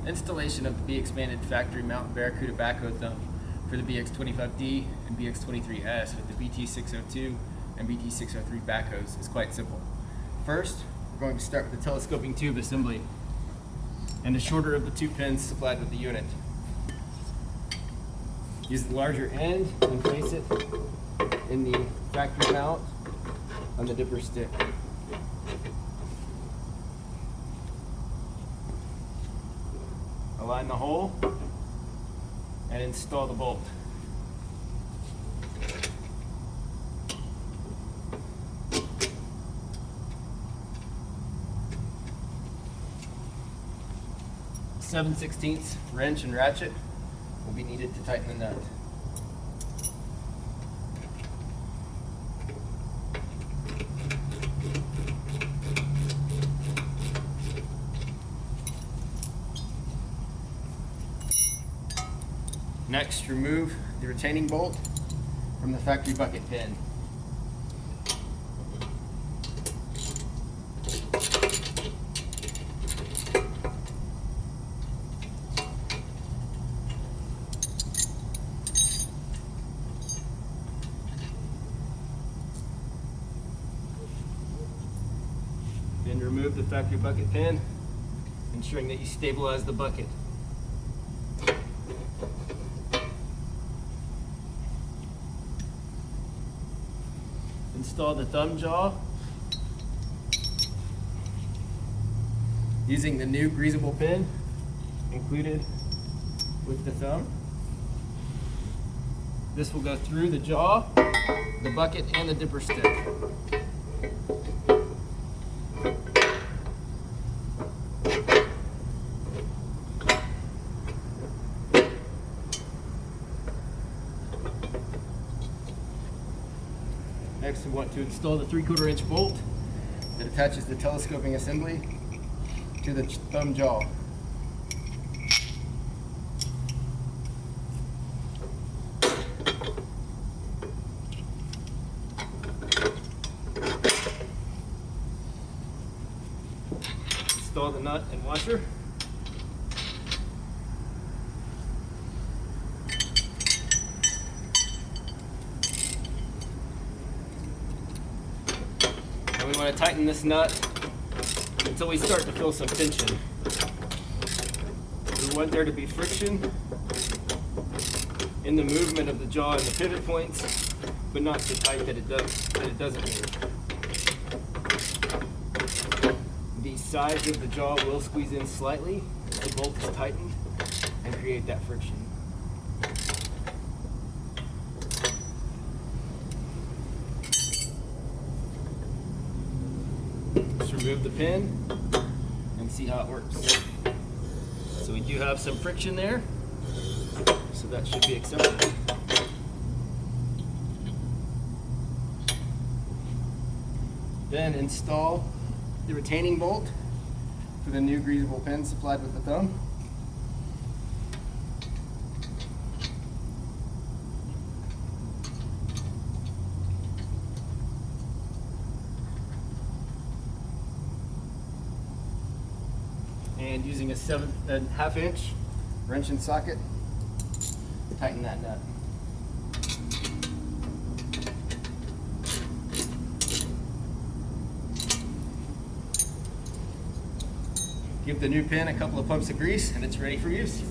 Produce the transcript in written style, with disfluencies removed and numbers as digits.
Installation of the BXpanded factory mount Barracuda backhoe thumb for the BX25D and BX23S with the BT602 and BT603 backhoes is quite simple. First, we're going to start with the telescoping tube assembly and the shorter of the two pins supplied with the unit. Use the larger end and place it in the factory mount on the dipper stick. Align the hole and install the bolt. A 7/16 wrench and ratchet will be needed to tighten the nut. Next, remove the retaining bolt from the factory bucket pin. Then remove the factory bucket pin, ensuring that you stabilize the bucket. Install the thumb jaw using the new greasable pin included with the thumb. This will go through the jaw, the bucket, and the dipper stick. Next, we want to install the 3/4 inch bolt that attaches the telescoping assembly to the thumb jaw. Install the nut and washer. And we want to tighten this nut until we start to feel some tension. We want there to be friction in the movement of the jaw and the pivot points, but not so tight that it doesn't move. The sides of the jaw will squeeze in slightly as the bolt is tightened and create that friction. Just remove the pin and see how it works. So we do have some friction there, so that should be acceptable. Then install the retaining bolt for the new greasable pin supplied with the thumb. And using a 7.5 inch wrench and socket, tighten that nut. Give the new pin a couple of pumps of grease and it's ready for use.